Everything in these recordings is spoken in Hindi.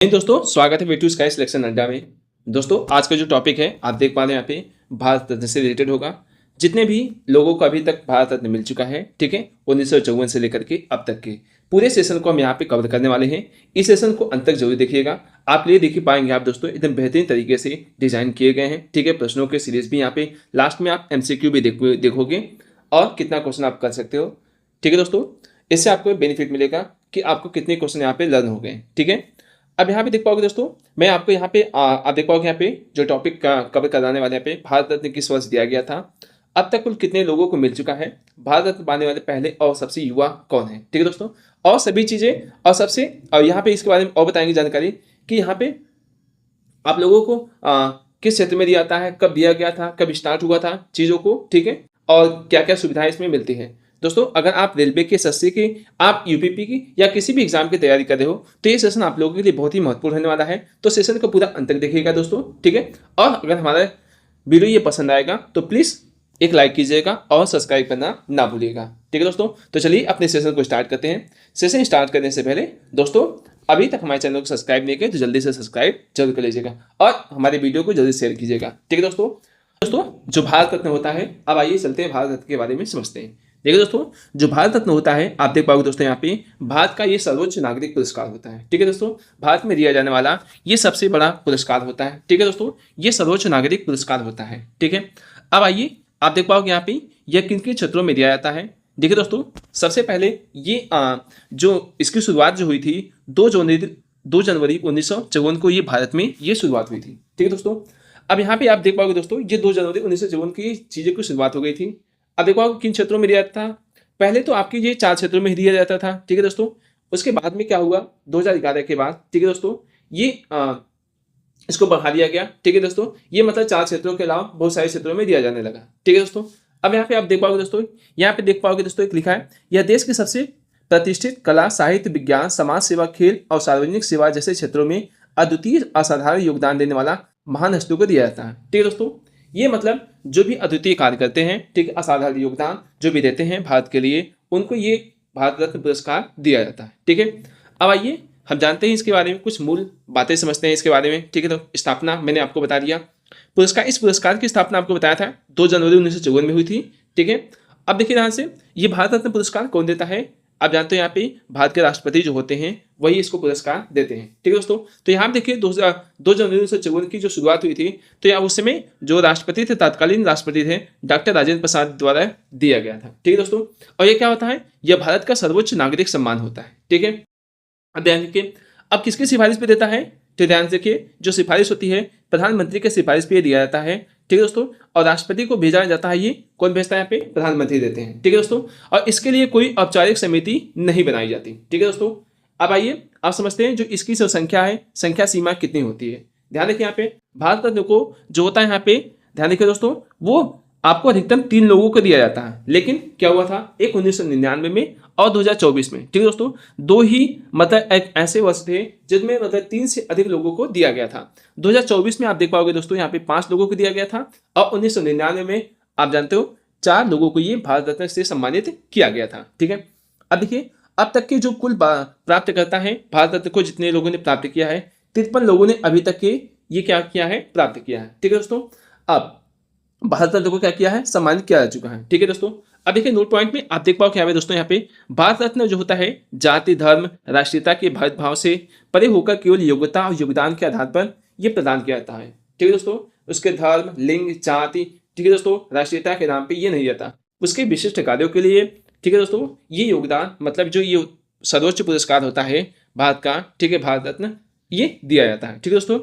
दोस्तों स्वागत है वे टू स्काई सिलेक्शन अड्डा में। दोस्तों आज का जो टॉपिक है आप देख पा रहे हैं यहाँ पे भारत रत्न से रिलेटेड होगा। जितने भी लोगों को अभी तक भारत रत्न मिल चुका है, ठीक है, 1954 से लेकर के अब तक के पूरे सेशन को हम यहाँ पे कवर करने वाले हैं। इस सेशन को अंत तक जरूर देखिएगा, आप ये देख पाएंगे आप दोस्तों एकदम बेहतरीन तरीके से डिजाइन किए गए हैं। ठीक है, प्रश्नों के सीरीज भी यहाँ पे लास्ट में आप MCQ भी देखोगे और कितना क्वेश्चन आप कर सकते हो। ठीक है दोस्तों, इससे आपको बेनिफिट मिलेगा कि आपको कितने क्वेश्चन यहाँ पे लर्न हो गए। ठीक है, अब यहाँ पे देख पाओगे दोस्तों, मैं आपको यहाँ पे आप देख पाओगे यहाँ पे जो टॉपिक कवर कराने वाले यहाँ पे भारत रत्न किस वर्ष दिया गया था, अब तक कुल कितने लोगों को मिल चुका है, भारत रत्न पाने वाले पहले और सबसे युवा कौन है। ठीक है दोस्तों, और सभी चीजें और सबसे और यहाँ पे इसके बारे में और बताएंगे जानकारी कि यहाँ पे आप लोगों को किस क्षेत्र में दिया जाता है, कब दिया गया था, कब स्टार्ट हुआ था चीजों को, ठीक है, और क्या क्या सुविधाएं इसमें मिलती है। दोस्तों अगर आप रेलवे के SSC की, आप UPP की या किसी भी एग्जाम की तैयारी कर रहे हो तो ये सेशन आप लोगों के लिए बहुत ही महत्वपूर्ण होने वाला है। तो सेशन को पूरा अंत तक देखिएगा दोस्तों, ठीक है। और अगर हमारा वीडियो ये पसंद आएगा तो प्लीज़ एक लाइक कीजिएगा और सब्सक्राइब करना ना भूलिएगा। ठीक है दोस्तों, तो चलिए अपने सेशन को स्टार्ट करते हैं। सेशन स्टार्ट करने से पहले दोस्तों अभी तक हमारे चैनल को सब्सक्राइब नहीं किया तो जल्दी से सब्सक्राइब जरूर कर लीजिएगा और हमारे वीडियो को जल्दी शेयर कीजिएगा। ठीक है दोस्तों, जो भारत रत्न होता है, अब आइए चलते हैं भारत रत्न के बारे में समझते हैं। देखिए दोस्तों, जो भारत रत्न होता है आप देख पाओगे दोस्तों यहाँ पे भारत का ये सर्वोच्च नागरिक पुरस्कार होता है। ठीक है दोस्तों, भारत में दिया जाने वाला ये सबसे बड़ा पुरस्कार होता है। ठीक है दोस्तों, ये सर्वोच्च नागरिक पुरस्कार होता है। ठीक है, अब आइए आप देख पाओगे यहाँ पे यह किन किन क्षेत्रों में दिया जाता है। देखिए दोस्तों, सबसे पहले ये जो इसकी शुरुआत जो हुई थी 2 जनवरी 1954 को ये भारत में ये शुरुआत हुई थी। ठीक है दोस्तों, अब यहाँ पे आप देख पाओगे दोस्तों ये 2 जनवरी 1954 की चीज़ें की शुरुआत हो गई थी। अब देखो किन क्षेत्रों में दिया जाता था, पहले तो आपकी ये 4 क्षेत्रों में ही दिया जाता था। ठीक है दोस्तों, उसके बाद में क्या हुआ 2011 के बाद, ठीक है दोस्तों, ये इसको बढ़ा दिया गया। ठीक है दोस्तों, ये मतलब 4 क्षेत्रों के अलावा बहुत सारे क्षेत्रों में दिया जाने लगा। ठीक है दोस्तों, अब यहाँ पे आप देख पाओगे दोस्तों, यहाँ पे देख पाओगे दोस्तों एक लिखा है, यह देश की सबसे प्रतिष्ठित कला, साहित्य, विज्ञान, समाज सेवा, खेल और सार्वजनिक सेवा जैसे क्षेत्रों में अद्वितीय असाधारण योगदान देने वाला महान हस्तियों को दिया जाता है। ठीक है दोस्तों, ये मतलब जो भी अद्वितीय कार्य करते हैं, ठीक है, असाधारण योगदान जो भी देते हैं भारत के लिए, उनको ये भारत रत्न पुरस्कार दिया जाता है। ठीक है, अब आइए हम जानते हैं इसके बारे में, कुछ मूल बातें समझते हैं इसके बारे में। ठीक है, तो स्थापना मैंने आपको बता दिया, इस पुरस्कार की स्थापना आपको बताया था 2 जनवरी 1954 में हुई थी। ठीक है, अब देखिए ध्यान से, ये भारत रत्न पुरस्कार कौन देता है, आप जानते हैं यहाँ पे भारत के राष्ट्रपति जो होते हैं वही इसको पुरस्कार देते हैं। ठीक है दोस्तों, तो यहाँ देखिए 2 जनवरी 1954 की जो शुरुआत हुई थी, तो यहाँ उस समय जो राष्ट्रपति थे, तत्कालीन राष्ट्रपति थे डॉक्टर राजेंद्र प्रसाद द्वारा दिया गया था। ठीक है दोस्तों, और ये क्या होता है, यह भारत का सर्वोच्च नागरिक सम्मान होता है। ठीक है, अब ध्यान देखिए, अब किसकी सिफारिश पे देता है, तो ध्यान देखिए जो सिफारिश होती है प्रधानमंत्री के सिफारिश पे दिया जाता है। ठीक है दोस्तों, और राष्ट्रपति को भेजा जाता है, ये कौन भेजता है, यहाँ पे प्रधानमंत्री देते हैं। ठीक है दोस्तों, और इसके लिए कोई औपचारिक समिति नहीं बनाई जाती। ठीक है दोस्तों, अब आइए आप समझते हैं जो इसकी जो संख्या है, संख्या सीमा कितनी होती है। ध्यान रखिए यहाँ पे भारत रत्न को जो होता है यहाँ पे, ध्यान रखिए दोस्तों, वो आपको अधिकतम 3 लोगों को दिया जाता है, लेकिन क्या हुआ था, एक 1999 में और 2024 में। ठीक है दोस्तों, 2 ही मतलब एक ऐसे वर्ष थे जिनमें मतलब 3 से अधिक लोगों को दिया गया था। 2024 में आप देख पाओगे दोस्तों यहाँ पे 5 लोगों को दिया गया था, और 1999 में आप जानते हो 4 लोगों को ये भारत रत्न से सम्मानित किया गया था। ठीक है, अब देखिए अब तक के जो कुल प्राप्त करता है भारत रत्न को, जितने लोगों ने प्राप्त किया है, 53 लोगों ने अभी तक के ये क्या किया है, प्राप्त किया है। ठीक है दोस्तों, अब भारत रत्न को क्या किया है, सम्मानित किया जा चुका है। ठीक है दोस्तों, अब देखिए नोट पॉइंट में आप देख पाओ क्या है दोस्तों, यहाँ पे भारत रत्न जो होता है जाति, धर्म, राष्ट्रीयता के भेदभाव से परे होकर केवल योग्यता और योगदान के आधार पर यह प्रदान किया जाता है। ठीक है दोस्तों, उसके धर्म, लिंग, जाति, ठीक है दोस्तों, राष्ट्रीयता के नाम पे ये नहीं जाता, उसके विशिष्ट कार्यों के लिए, ठीक है दोस्तों, ये योगदान मतलब जो ये सर्वोच्च पुरस्कार होता है भारत का, ठीक है, भारत रत्न, ये दिया जाता है। ठीक है दोस्तों,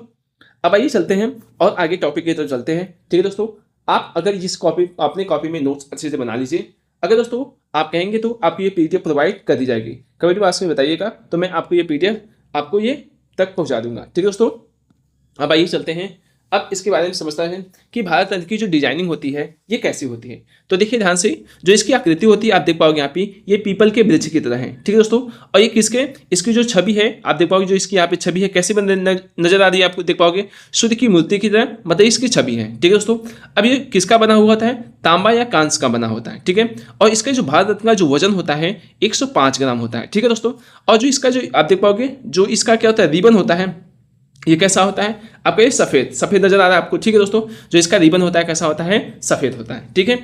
अब आइए चलते हैं और आगे टॉपिक की तरफ चलते हैं। ठीक है दोस्तों, आप अगर इस अपने कॉपी में नोट्स अच्छे से बना लीजिए, अगर दोस्तों आप कहेंगे तो आपको ये PDF प्रोवाइड कर दी जाएगी, कमेंट बॉक्स में बताइएगा तो मैं आपको ये PDF आपको ये तक पहुंचा दूंगा। ठीक है दोस्तों, अब आइए चलते हैं, अब इसके बारे में समझता है कि भारत रत्न की जो डिजाइनिंग होती है ये कैसी होती है। तो देखिए ध्यान से, जो इसकी आकृति होती है आप देख पाओगे यहाँ पे ये पीपल के वृक्ष की तरह है। ठीक है दोस्तों, और ये किसके, इसकी जो छवि है आप देख पाओगे, जो इसकी यहाँ पे छवि है कैसे नजर आ रही है आपको, देख पाओगे सूर्य की मूर्ति की तरह, मतलब इसकी छवि है। ठीक है दोस्तों, अब ये किसका बना हुआ है, तांबा या कांस्य का बना होता है। ठीक है, और इसका जो भारत रत्न का जो वजन होता है 105 ग्राम होता है। ठीक है दोस्तों, और जो इसका जो आप देख पाओगे जो इसका क्या होता है, रिबन होता है, ये कैसा होता है आपका, ये सफ़ेद सफ़ेद नजर आ रहा है आपको, ठीक है दोस्तों। जो इसका रिबन होता है कैसा होता है, सफ़ेद होता है, ठीक है।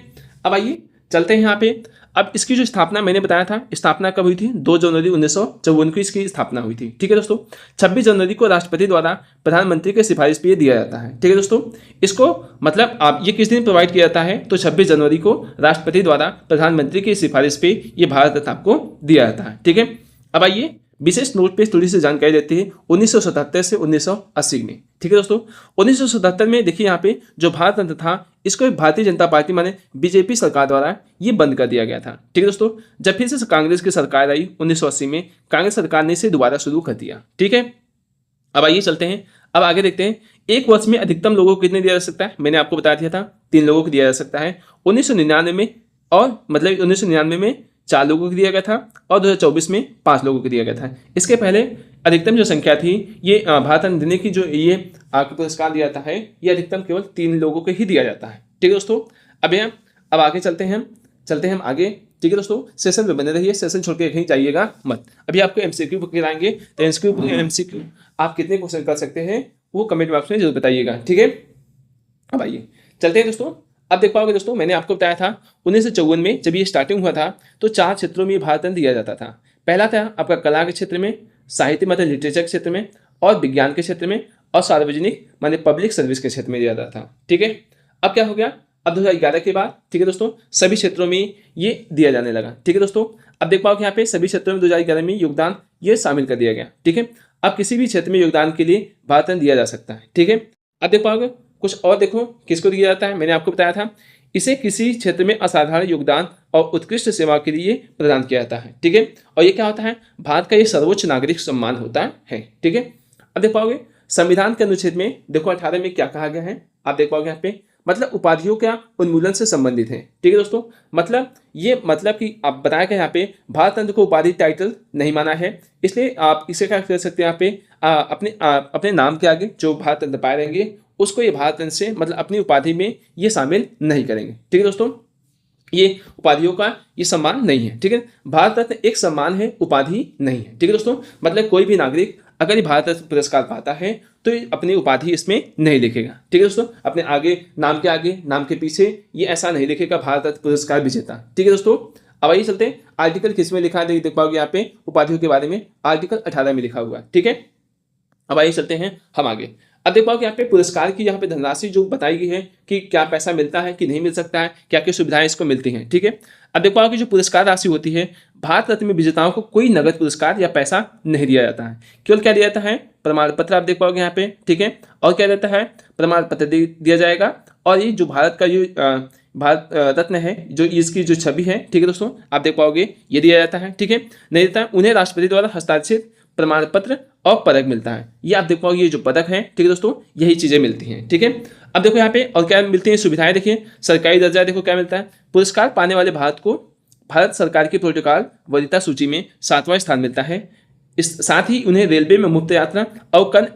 अब आइए चलते हैं यहाँ पे। अब इसकी जो स्थापना मैंने बताया था, स्थापना कब हुई थी, 2 जनवरी 1954 को इसकी स्थापना हुई थी, ठीक है दोस्तों। 26 जनवरी को राष्ट्रपति द्वारा प्रधानमंत्री के सिफारिश पे ये दिया जाता है, ठीक है दोस्तों। इसको मतलब आप ये किस दिन प्रोवाइड किया जाता है, तो 26 जनवरी को राष्ट्रपति द्वारा प्रधानमंत्री की सिफारिश पे ये भारत रत्न आपको दिया जाता है, ठीक है। अब आइए विशेष नोट पे थोड़ी सी जानकारी देते हैं 1977 से 1980 में, ठीक है दोस्तों। 1977 में देखिए यहाँ पे जो भारत रत्न था, इसको भारतीय जनता पार्टी माने बीजेपी सरकार द्वारा ये बंद कर दिया गया था, ठीक है दोस्तों। जब फिर से कांग्रेस की सरकार आई 1980 में, कांग्रेस सरकार ने इसे दोबारा शुरू कर दिया, ठीक है। अब आइए चलते हैं, अब आगे देखते हैं। एक वर्ष में अधिकतम लोगों को कितने दिया जा सकता है, मैंने आपको बता दिया था 3 लोगों को दिया जा सकता है। 1999 में और मतलब 1999 में 4 लोगों को दिया गया था और 2024 में 5 लोगों को दिया गया था। इसके पहले अधिकतम जो संख्या थी ये भारत रत्न देने की जो ये पुरस्कार दिया जाता है, ये अधिकतम केवल 3 लोगों को ही दिया जाता है, ठीक है दोस्तों। अब आगे चलते हैं हम आगे, ठीक है दोस्तों। सेशन में बने रहिए, सेशन छोड़ के कहीं जाइएगा मत। अभी आपको एमसीक्यू कराएंगे, तो एमसीक्यू आप कितने क्वेश्चन कर सकते हैं वो कमेंट बॉक्स में जरूर बताइएगा, ठीक है। अब आइए चलते हैं दोस्तों। अब देख पाओगे दोस्तों, मैंने आपको बताया था 1954 में जब ये स्टार्टिंग हुआ था तो 4 क्षेत्रों में भारत रत्न दिया जाता था। पहला था आपका कला के क्षेत्र में, साहित्य मतलब लिटरेचर के क्षेत्र में, और विज्ञान के क्षेत्र में, और सार्वजनिक माने पब्लिक सर्विस के क्षेत्र में दिया जाता था, ठीक है। अब क्या हो गया, अब 2011 के बाद, ठीक है दोस्तों, सभी क्षेत्रों में ये दिया जाने लगा, ठीक है दोस्तों। अब देख पाओगे यहाँ पे सभी क्षेत्रों में 2011 में योगदान ये शामिल कर दिया गया, ठीक है। अब किसी भी क्षेत्र में योगदान के लिए भारत रत्न दिया जा सकता है, ठीक है। अब देख पाओगे कुछ और, देखो किसको दिया जाता है, मैंने आपको बताया था इसे किसी क्षेत्र में असाधारण योगदान और उत्कृष्ट सेवा के लिए प्रदान किया जाता है, ठीक है। और ये क्या होता है, भारत का ये सर्वोच्च नागरिक सम्मान होता है, ठीक है। अब देख पाओगे संविधान के अनुच्छेद में देखो 18 में क्या कहा गया है, आप देख पाओगे यहाँ पे मतलब उपाधियों का उन्मूलन से संबंधित है, ठीक है दोस्तों। मतलब ये मतलब कि आप बताया गया यहाँ पे भारत रत्न को उपाधि टाइटल नहीं माना है, इसलिए आप इसे क्या कर सकते हैं यहाँ पे अपने नाम के आगे जो भारत रत्न पाए रहेंगे उसको ये भारत रत्न से मतलब अपनी उपाधि में ये शामिल नहीं करेंगे, ठीक है दोस्तों। ये उपाधियों का ये सम्मान नहीं है, ठीक है। भारत रत्न एक सम्मान है, उपाधि नहीं है, ठीक है दोस्तों। मतलब कोई भी नागरिक अगर ये भारत रत्न पुरस्कार पाता है तो ये अपनी उपाधि इसमें नहीं लिखेगा, ठीक है दोस्तों। अपने आगे नाम के पीछे ये ऐसा नहीं लिखेगा भारत रत्न पुरस्कार विजेता, ठीक है दोस्तों। अब आइए चलते हैं आर्टिकल किस में लिखा है, देख पाओगे यहाँ पे उपाधियों के बारे में आर्टिकल 18 में लिखा हुआ है, ठीक है। अब आइए चलते हैं हम आगे। अब देखो कि यहाँ पे पुरस्कार की यहाँ पे धनराशि जो बताई गई है कि क्या पैसा मिलता है कि नहीं मिल सकता है, क्या क्या सुविधाएं इसको मिलती हैं, ठीक है। अब देखो कि जो पुरस्कार राशि होती है, भारत रत्न में विजेताओं को कोई नगद पुरस्कार या पैसा नहीं दिया जाता है, केवल क्या दिया जाता है, प्रमाण पत्र आप देख पाओगे यहाँ पे, ठीक है। और क्या रहता है, प्रमाण पत्र दिया जाएगा। और ये जो भारत का जो भारत रत्न है, जो इसकी जो छवि है, ठीक है दोस्तों, आप देख पाओगे ये दिया जाता है, ठीक है। नहीं देता, उन्हें राष्ट्रपति द्वारा हस्ताक्षरित प्रमाण पत्र और पदक मिलता है। ये आप देख पाओगे ये जो पदक है, ठीक है दोस्तों, यही चीजें मिलती हैं, ठीक है। अब देखो यहाँ पे और क्या मिलती हैं सुविधाएं, देखिए सरकारी दर्जा देखो क्या मिलता है, पुरस्कार पाने वाले भारत को भारत सरकार की प्रोटोकॉल वरीयता सूची में 7वां स्थान मिलता है। इस साथ ही उन्हें रेलवे में मुफ्त यात्रा और कन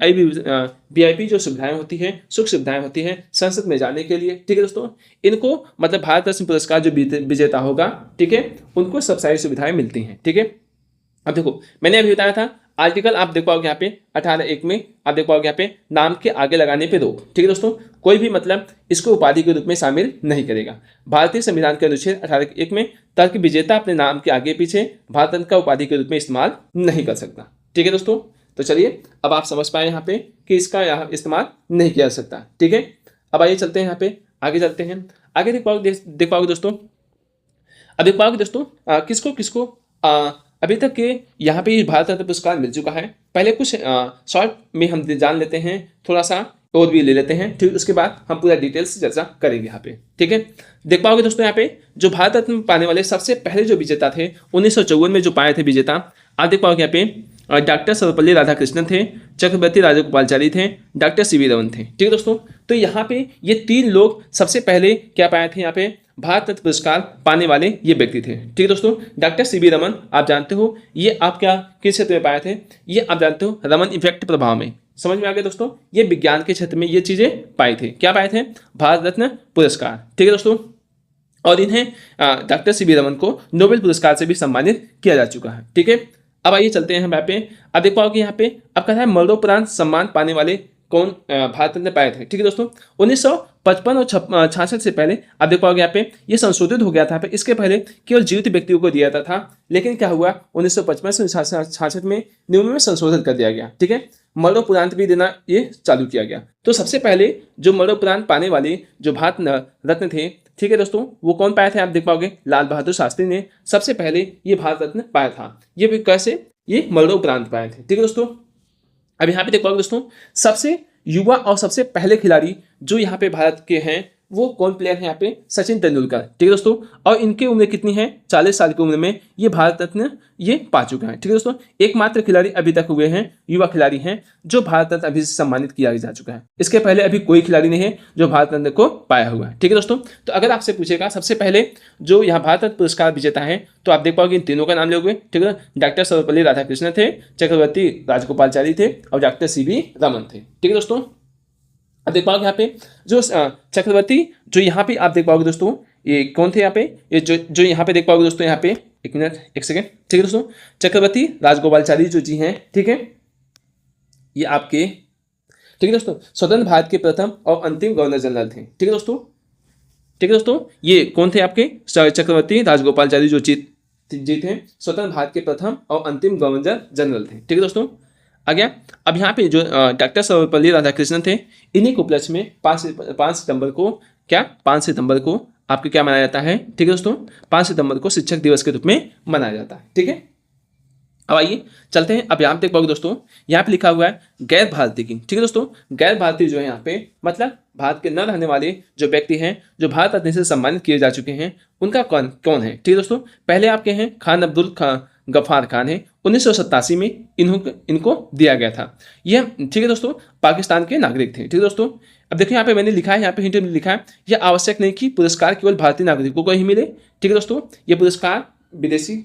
VIP जो सुविधाएं होती है, सुख सुविधाएं होती हैं संसद में जाने के लिए, ठीक है दोस्तों, इनको मतलब भारत रत्न पुरस्कार जो विजेता होगा, ठीक है, उनको सब सारी सुविधाएं मिलती हैं, ठीक है। अब देखो मैंने अभी बताया था आर्टिकल आप देख पाओगे यहाँ पे 18(1) में आप देख पाओगे यहाँ पे नाम के आगे लगाने पे रोक, ठीक है दोस्तों, कोई भी मतलब इसको उपाधि के रूप में शामिल नहीं करेगा। भारतीय संविधान के अनुच्छेद 18(1) में तर्क विजेता अपने नाम के आगे पीछे भारत रत्न का उपाधि के रूप में इस्तेमाल नहीं कर सकता, ठीक है दोस्तों। तो चलिए अब आप समझ पाए यहाँ पे कि इसका यहाँ इस्तेमाल नहीं किया जा सकता, ठीक है। अब आइए चलते हैं यहाँ पे आगे चलते हैं आगे देख पाओगे दोस्तों। अब देख पाओगे दोस्तों किसको किसको अभी तक के यहाँ पे भारत रत्न पुरस्कार मिल चुका है। पहले कुछ शॉर्ट में हम जान लेते हैं, थोड़ा सा और भी ले लेते हैं, ठीक। उसके बाद हम पूरा डिटेल्स से चर्चा करेंगे यहाँ पे, ठीक है। देख पाओगे दोस्तों यहाँ पे जो भारत रत्न पाने वाले सबसे पहले जो विजेता थे 1954 में जो पाए थे विजेता, आप देख पाओगे यहाँ पे डॉक्टर सर्वपल्ली राधाकृष्णन थे, चक्रवर्ती राजगोपालचारी थे, डॉक्टर CV रमन थे, ठीक है दोस्तों। तो यहाँ पे ये 3 लोग सबसे पहले क्या पाए थे यहाँ पे भारत रत्न पुरस्कार पाने वाले ये व्यक्ति थे, ठीक है दोस्तों। डॉक्टर CV रमन आप जानते हो ये आप क्या किस क्षेत्र में पाए थे, ये आप जानते हो रमन इफेक्ट प्रभाव में, समझ में आ गया दोस्तों। ये विज्ञान के क्षेत्र में ये चीजें पाए थे, क्या पाए थे, भारत रत्न पुरस्कार, ठीक है दोस्तों। और इन्हें डॉक्टर CV रमन को नोबेल पुरस्कार से भी सम्मानित किया जा चुका है, ठीक है। अब आइए चलते हैं यहाँ पे। अब देख पाओगे यहाँ पे अब कहा है मरणोपरांत सम्मान पाने वाले कौन भारत रत्न पाए थे। ठीक है दोस्तों, 1955 और 66 से पहले आप देख पाओगे यहाँ पे ये संशोधित हो गया था। इसके पहले केवल जीवित व्यक्तियों को दिया था, लेकिन क्या हुआ 1955 से 66 में नियमों में संशोधन कर दिया गया। ठीक है, मरणोपरांत भी देना ये चालू किया गया। तो सबसे पहले जो मरणोपरांत पाने वाले जो भारत रत्न थे, ठीक है दोस्तों, वो कौन पाए थे आप देख पाओगे, लाल बहादुर शास्त्री ने सबसे पहले ये भारत रत्न पाया था। ये भी कैसे, ये मरणोपरांत पाए थे। ठीक है दोस्तों, अब यहाँ पे देख पाओगे दोस्तों सबसे युवा और सबसे पहले खिलाड़ी जो यहाँ पे भारत के हैं वो कौन प्लेयर है यहाँ पे, सचिन तेंदुलकर। ठीक है दोस्तों, और इनकी उम्र कितनी है, 40 साल की उम्र में ये भारत रत्न ये पा चुका है। ठीक है दोस्तों, एकमात्र खिलाड़ी अभी तक हुए हैं, युवा खिलाड़ी हैं जो भारत रत्न अभी से सम्मानित किया जा चुका है। इसके पहले अभी कोई खिलाड़ी नहीं है जो भारत रत्न को पाया हुआ है। ठीक है दोस्तों, तो अगर आपसे पूछेगा सबसे पहले जो यहाँ भारत रत्न पुरस्कार विजेता है तो आप देख पाओगे इन तीनों का नाम लोगे। ठीक है, डॉक्टर सर्वपल्ली राधाकृष्णन थे, चक्रवर्ती राजगोपालचारी थे और डॉक्टर CV रमन थे। ठीक है दोस्तों, अब देख पाओगे यहाँ पे जो चक्रवर्ती जो यहाँ पे आप देख पाओगे दोस्तों ये कौन थे यहाँ पे, ये जो यहाँ पे देख पाओगे दोस्तों, यहाँ पे एक मिनट एक सेकेंड। ठीक है दोस्तों, चक्रवर्ती राजगोपालचारी जो जी हैं, ठीक है, ये आपके, ठीक है दोस्तों, स्वतंत्र भारत के प्रथम और अंतिम गवर्नर जनरल थे। ठीक है दोस्तों, ठीक है दोस्तों, ये कौन थे आपके, चक्रवर्ती राजगोपालचारी जो जी थे स्वतंत्र भारत के प्रथम और अंतिम गवर्नर जनरल थे। ठीक है दोस्तों, आ गया। अब यहाँ पे जो डॉक्टर सर्वपल्ली राधाकृष्णन थे, इन्हीं के उपलक्ष्य में 5 सितंबर को क्या, 5 सितंबर को आपके क्या मनाया जाता है। ठीक है दोस्तों, 5 सितंबर को शिक्षक दिवस के रूप में मनाया जाता है। ठीक है, अब आइए चलते हैं। अब यहाँ पे देख पाओगे दोस्तों, यहाँ पे लिखा हुआ है गैर भारतीय की। ठीक है दोस्तों, गैर भारतीय जो है यहाँ पे मतलब भारत के न रहने वाले जो व्यक्ति हैं जो भारत रत्न से सम्मानित किए जा चुके हैं उनका कौन है। ठीक है दोस्तों, पहले आपके हैं खान अब्दुल गफ्फार खान है, 1987 में इनको दिया गया था। यह ठीक है दोस्तों पाकिस्तान के नागरिक थे। ठीक है दोस्तों, अब देखिए यहाँ पे मैंने लिखा है, यहाँ पे हिंट में लिखा है यह आवश्यक नहीं कि पुरस्कार केवल भारतीय नागरिकों को ही मिले। ठीक है दोस्तों, ये पुरस्कार विदेशी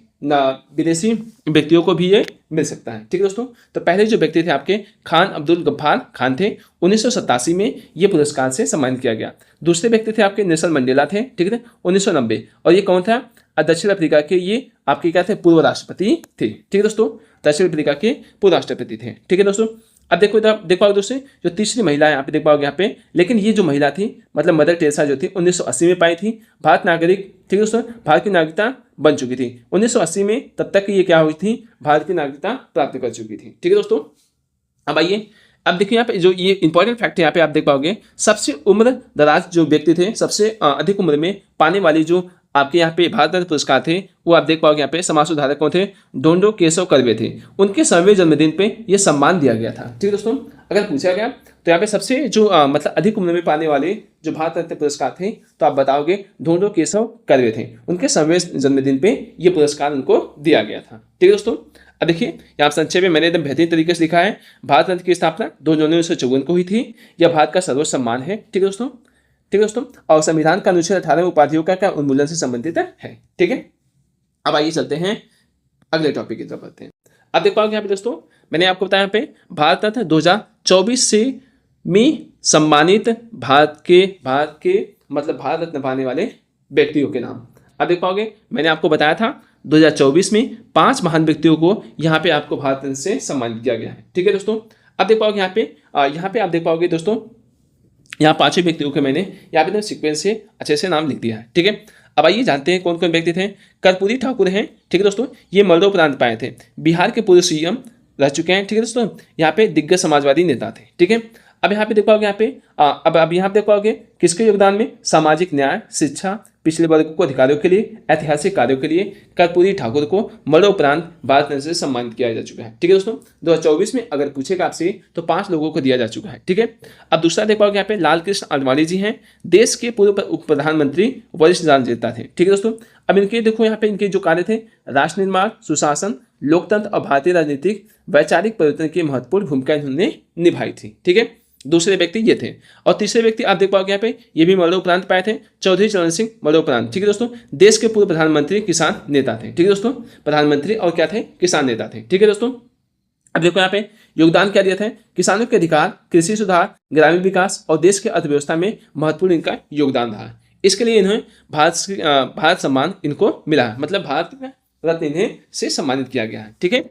व्यक्तियों को भी ये मिल सकता है। ठीक है दोस्तों, तो पहले जो व्यक्ति थे आपके खान अब्दुल गफ्फार खान थे, 1987 में ये पुरस्कार से सम्मानित किया गया। दूसरे व्यक्ति थे आपके नेल्सन मंडेला थे। ठीक है, 1990। और ये कौन था, दक्षिण अफ्रीका के ये आपके क्या थे, पूर्व राष्ट्रपति थे। ठीक है दोस्तों, दक्षिण अफ्रीका के पूर्व राष्ट्रपति थे। ठीक है दोस्तों, अब देखो इधर देख पाओगे दोस्तों जो तीसरी महिला है यहाँ पे देख पाओगे यहाँ पे, लेकिन ये जो महिला थी मतलब मदर टेरेसा जो थी 1980 में पाई थी, भारत नागरिक। ठीक है दोस्तों, भारत की नागरिकता बन चुकी थी 1980 में, तब तक ये क्या हुई थी, भारत की नागरिकता प्राप्त कर चुकी थी। ठीक है दोस्तों, अब आइए अब देखिए यहाँ पे जो ये इंपॉर्टेंट फैक्ट है यहाँ पे आप देख पाओगे, सबसे उम्र दराज जो व्यक्ति थे, सबसे अधिक उम्र में पाने वाली जो आपके यहाँ पे भारत रत्न पुरस्कार थे वो आप देख पाओगे यहाँ पे समाज सुधारक कौन थे, ढोंडो केशव कर्वे थे। उनके 100वें जन्मदिन पे ये सम्मान दिया गया था। ठीक है दोस्तों, अगर पूछा गया तो यहाँ पे सबसे जो मतलब अधिक उम्र में पाने वाले जो भारत रत्न पुरस्कार थे तो आप बताओगे ढोंडो केशव कर्वे थे। उनके 100वें जन्मदिन पे ये पुरस्कार उनको दिया गया था। ठीक है दोस्तों, अब देखिए यहाँ संक्षेप में मैंने एकदम बेहतरीन तरीके से लिखा है, भारत रत्न की स्थापना 2 जनवरी 1954 को हुई थी। यह भारत का सर्वोच्च सम्मान है। ठीक है दोस्तों, ठीक है दोस्तों, और संविधान का अनुच्छेद 18 उपाधियों का क्या उन्मूलन से संबंधित है। ठीक है, अब आइए चलते हैं अगले टॉपिक की तरफ बढ़ते हैं। अब देख पाओगे यहाँ पे दोस्तों मैंने आपको बताया यहाँ पे भारत रत्न 2024 से में सम्मानित भारत के मतलब भारत रत्न पाने वाले व्यक्तियों के नाम। अब देख पाओगे मैंने आपको बताया था 2024 में 5 महान व्यक्तियों को यहाँ पे आपको भारत रत्न से सम्मानित किया गया है। ठीक है दोस्तों, अब देख पाओगे यहाँ पे आप देख पाओगे दोस्तों यहाँ 5 व्यक्तियों के मैंने यहाँ पे सीक्वेंस से अच्छे से नाम लिख दिया है। ठीक है, अब आइए जानते हैं कौन कौन व्यक्ति थे। कर्पूरी ठाकुर हैं। ठीक है दोस्तों, ये मरणोपरांत पाए थे, बिहार के पूर्व CM रह चुके हैं। ठीक है दोस्तों, यहाँ पे दिग्गज समाजवादी नेता थे। ठीक है, अब यहाँ पे देख पाओगे यहाँ पे अब यहाँ पे देख पाओगे किसके योगदान में, सामाजिक न्याय, शिक्षा, पिछले वर्ग को अधिकारों के लिए, ऐतिहासिक कार्यों के लिए कर्पूरी ठाकुर को मरणोपरांत भारत रत्न से सम्मानित किया जा चुका है। ठीक है दोस्तों, 2024 में अगर पूछेगा आपसे तो 5 लोगों को दिया जा चुका है। ठीक है, अब दूसरा देख पाओगे यहाँ पे लाल कृष्ण आडवाणी जी हैं, देश के पूर्व उप प्रधानमंत्री, वरिष्ठ राजनेता थे। ठीक है दोस्तों, अब इनके देखो यहाँ पे इनके जो कार्य थे, राष्ट्र निर्माण, सुशासन, लोकतंत्र और भारतीय राजनीतिक वैचारिक परिवर्तन की महत्वपूर्ण भूमिका इन्होंने निभाई थी। ठीक है, दूसरे व्यक्ति ये थे। और तीसरे व्यक्ति आप देख पाओगे यहाँ पे ये भी मरणोपरांत पाए थे, चौधरी चरण सिंह मरणोपरांत। ठीक है दोस्तों, देश के पूर्व प्रधानमंत्री, किसान नेता थे। ठीक है दोस्तों, प्रधानमंत्री और क्या थे, किसान नेता थे। ठीक है दोस्तों, अब देखो यहाँ पे योगदान क्या दिया था, किसानों के अधिकार, कृषि सुधार, ग्रामीण विकास और देश की अर्थव्यवस्था में महत्वपूर्ण इनका योगदान रहा। इसके लिए इन्हें भारत सम्मान इनको मिला है, मतलब भारत रत्न इन्हें से सम्मानित किया गया है। ठीक है,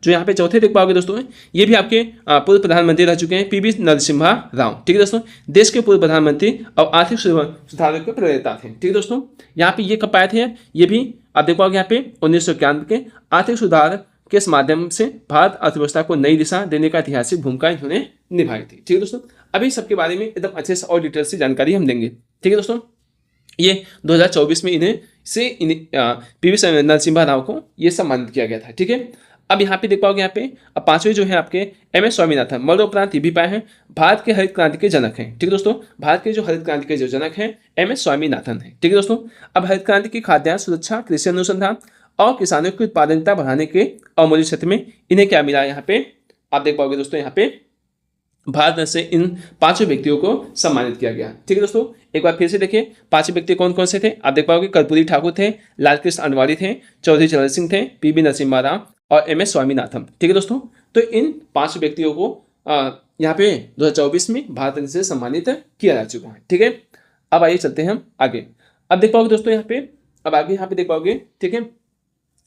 जो यहाँ पे चौथे देख पाओगे दोस्तों, ये भी आपके पूर्व प्रधानमंत्री रह चुके हैं, पीवी नरसिम्हा राव। ठीक है दोस्तों, देश के पूर्व प्रधानमंत्री और आर्थिक सुधारों के प्रणेता थे। ठीक है दोस्तों, यहाँ पे ये कब पाए थे, ये भी आप देख पाओगे यहाँ पे 1991 के आर्थिक सुधार के माध्यम से भारत अर्थव्यवस्था को नई दिशा देने का ऐतिहासिक भूमिका इन्होंने निभाई थी। ठीक है दोस्तों, अभी सबके बारे में एकदम अच्छे से और डिटेल से जानकारी हम देंगे। ठीक है दोस्तों, ये 2024 में इन्हें पीवी नरसिम्हा राव को ये सम्मानित किया गया था। ठीक है, अब यहाँ पे देख पाओगे, यहाँ पे अब पांचवें जो है आपके एम.एस. स्वामीनाथन, मरणोपरांत ये भी पाए हैं, भारत के हरित क्रांति के जनक हैं। ठीक है दोस्तों, भारत के जो हरित क्रांति के जो जनक हैं एम.एस. स्वामीनाथन है। ठीक है दोस्तों, अब हरित क्रांति की खाद्यान्न सुरक्षा, कृषि अनुसंधान और किसानों की उत्पादकता बढ़ाने के अमूल्य क्षेत्र में इन्हें क्या मिला, यहाँ पे आप देख पाओगे दोस्तों, यहाँ पे भारत से इन पांचों व्यक्तियों को सम्मानित किया गया। ठीक है दोस्तों, एक बार फिर से देखिए पांचों व्यक्ति कौन कौन से थे, आप देख पाओगे कर्पूरी ठाकुर थे, लालकृष्ण अडवाणी थे, चौधरी चरण सिंह थे, पीवी नरसिम्हा राव और एम.एस. स्वामीनाथन। ठीक है दोस्तों, तो इन पांच व्यक्तियों को यहाँ पे 2024 में भारत रत्न से सम्मानित किया जा चुका है। ठीक है, अब आइए चलते हैं हम आगे। अब देख पाओगे दोस्तों यहाँ पे, अब आगे यहाँ पे देख पाओगे। ठीक है,